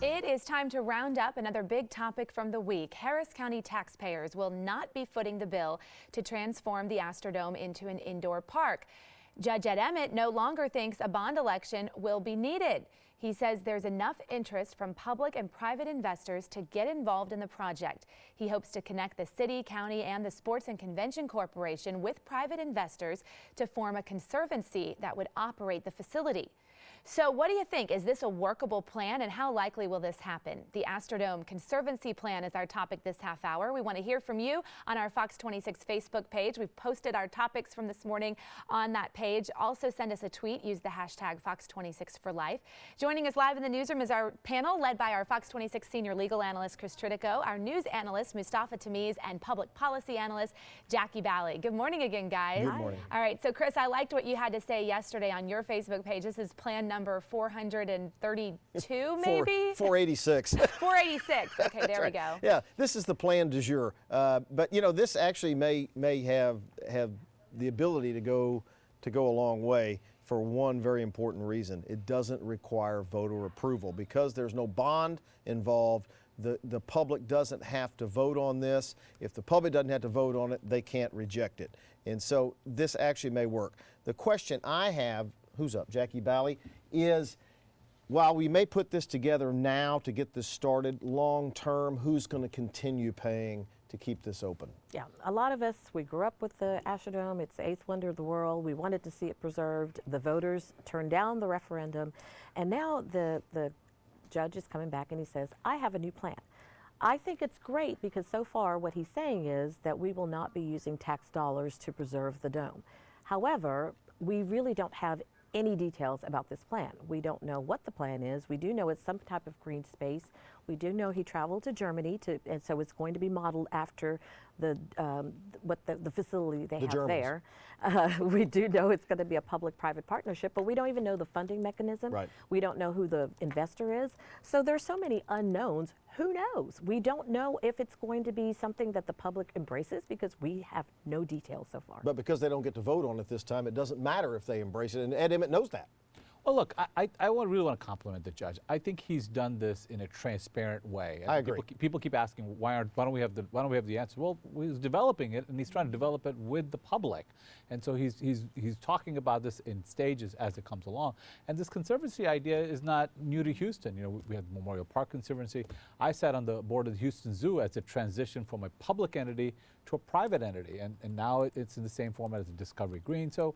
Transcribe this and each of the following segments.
It is time to round up another big topic from the week. Harris County taxpayers will not be footing the bill to transform the Astrodome into an indoor park. Judge Ed Emmett no longer thinks a bond election will be needed. He says there's enough interest from public and private investors to get involved in the project. He hopes to connect the city, county, and the Sports and Convention Corporation with private investors to form a conservancy that would operate the facility. So what do you think? Is this a workable plan, and how likely will this happen? The Astrodome Conservancy Plan is our topic this half hour. We want to hear from you on our Fox 26 Facebook page. We've posted our topics from this morning on that page. Also send us a tweet. Use the hashtag Fox26forlife. Joining us live in the newsroom is our panel led by our Fox 26 senior legal analyst Chris Tritico, our news analyst Mustafa Tamiz, and public policy analyst Jackie Bally. Good morning again, guys. Good morning. All right, so Chris, I liked what you had to say yesterday on your Facebook page. This is plan number 432, maybe? 486. 486. Okay, there we go. Yeah, this is the plan du jour. But you know, this actually may have the ability to go a long way for one very important reason. It doesn't require voter approval because there's no bond involved. The public doesn't have to vote on this. If the public doesn't have to vote on it, they can't reject it. And so this actually may work. The question I have, who's up, Jackie Bally, is while we may put this together now to get this started, long term, who's going to continue paying to keep this open? Yeah, a lot of us, we grew up with the Astrodome. It's the eighth wonder of the world. We wanted to see it preserved. The voters turned down the referendum. And now the judge is coming back and he says, I have a new plan. I think it's great because so far what he's saying is that we will not be using tax dollars to preserve the dome. However, we really don't have any details about this plan. We don't know what the plan is. We do know it's some type of green space. We do know he traveled to Germany, and so it's going to be modeled after the facility they have Germans. there. We do know it's going to be a public-private partnership, but we don't even know the funding mechanism. Right. We don't know who the investor is. So there's so many unknowns. Who knows? We don't know if it's going to be something that the public embraces because we have no details so far. But because they don't get to vote on it this time, it doesn't matter if they embrace it, and Ed Emmett knows that. Well, look, I really want to compliment the judge. I think he's done this in a transparent way. I agree. People keep asking why don't we have the answer? Well, he's developing it, and he's trying to develop it with the public, and so he's talking about this in stages as it comes along. And this conservancy idea is not new to Houston. You know, we had Memorial Park Conservancy. I sat on the board of the Houston Zoo as it transitioned from a public entity to a private entity, and now it's in the same format as the Discovery Green. So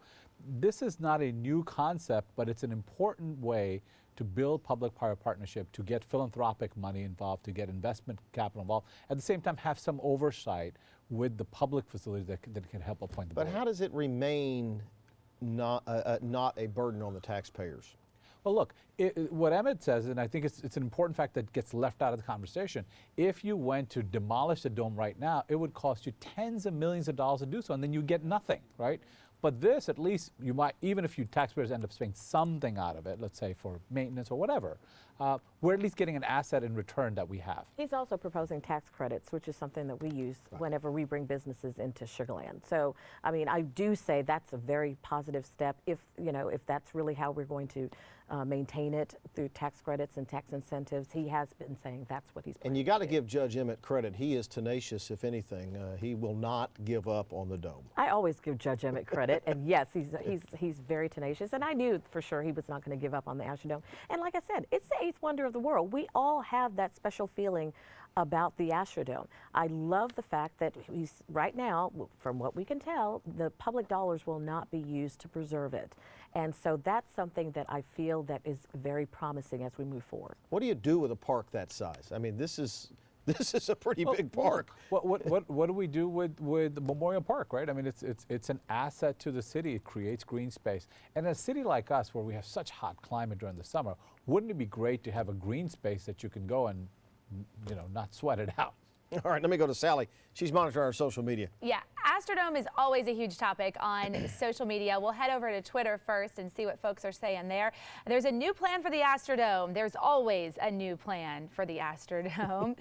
this is not a new concept, but it's an important way to build public-private partnership, to get philanthropic money involved, to get investment capital involved, at the same time have some oversight with the public facilities that can help appoint the board. But how does it remain not a burden on the taxpayers? Well, look, what Emmett says, and I think it's an important fact that gets left out of the conversation, if you went to demolish the dome right now, it would cost you tens of millions of dollars to do so, and then you get nothing, right? But this, at least, you might, even if you taxpayers end up spending something out of it, let's say for maintenance or whatever, we're at least getting an asset in return that we have. He's also proposing tax credits, which is something that we use whenever we bring businesses into Sugar Land. So, I mean, I do say that's a very positive step if that's really how we're going to maintain it through tax credits and tax incentives. He has been saying that's what he's planning. And you got to give Judge Emmett credit. He is tenacious, if anything. He will not give up on the dome. I always give Judge Emmett credit, and yes, he's very tenacious. And I knew for sure he was not going to give up on the Astrodome. And like I said, it's the eighth wonder of the world. We all have that special feeling about the Astrodome. I love the fact that right now, from what we can tell, the public dollars will not be used to preserve it. And so that's something that I feel that is very promising as we move forward. What do you do with a park that size? I mean, this is a pretty big park. What do we do with the Memorial Park, right? I mean, it's an asset to the city. It creates green space. And in a city like us, where we have such hot climate during the summer, wouldn't it be great to have a green space that you can go and, not sweat it out? All right, let me go to Sally. She's monitoring our social media. Yeah, Astrodome is always a huge topic on social media. We'll head over to Twitter first and see what folks are saying there. There's a new plan for the Astrodome. There's always a new plan for the Astrodome.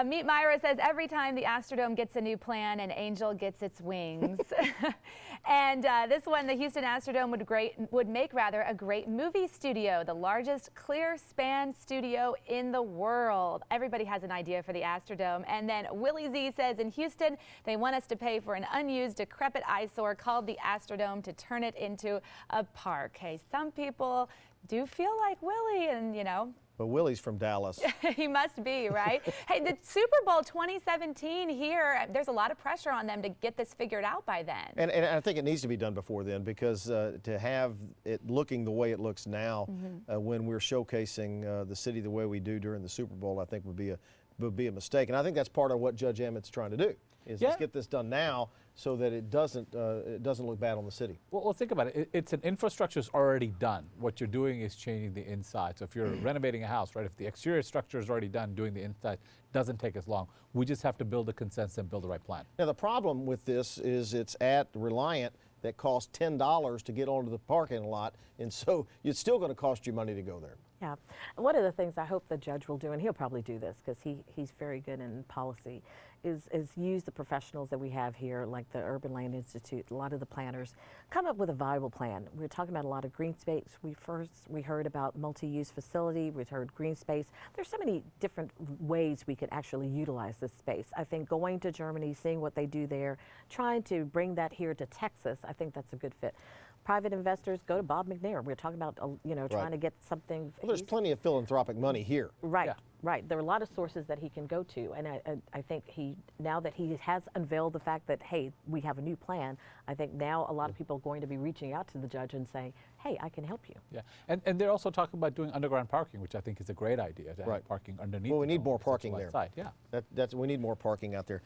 Meet Myra says every time the Astrodome gets a new plan, an angel gets its wings. And this one, the Houston Astrodome would make a great movie studio, the largest clear span studio in the world. Everybody has an idea for the Astrodome. And then Willie Z says in Houston, they want us to pay for an unused, decrepit eyesore called the Astrodome to turn it into a park. Hey, some people do feel like Willie, and you know. But Willie's from Dallas. He must be, right? Hey, the Super Bowl 2017 here, there's a lot of pressure on them to get this figured out by then. And I think it needs to be done before then, because to have it looking the way it looks now, when we're showcasing the city the way we do during the Super Bowl, I think would be a mistake. And I think that's part of what Judge Emmett's trying to do, is let's get this done now so that it doesn't look bad on the city. Well, think about it. It's an infrastructure is already done. What you're doing is changing the inside. So if you're renovating a house, right, if the exterior structure is already done, doing the inside doesn't take as long. We just have to build a consensus and build the right plan. Now, the problem with this is it's at Reliant that costs $10 to get onto the parking lot, and so it's still going to cost you money to go there. Yeah. One of the things I hope the judge will do, and he'll probably do this because he's very good in policy, is use the professionals that we have here, like the Urban Land Institute, a lot of the planners, come up with a viable plan. We're talking about a lot of green space. We heard about multi-use facility. We've heard green space. There's so many different ways we could actually utilize this space. I think going to Germany, seeing what they do there, trying to bring that here to Texas, I think that's a good fit. Private investors, go to Bob McNair. We're talking about, trying to get something. Well, there's plenty of philanthropic money here. Right, right. There are a lot of sources that he can go to, and I think now that he has unveiled the fact that, hey, we have a new plan, I think now a lot of people are going to be reaching out to the judge and saying, hey, I can help you. Yeah, and they're also talking about doing underground parking, which I think is a great idea, to have parking underneath. Well, we need more parking there. Side. Yeah. We need more parking out there.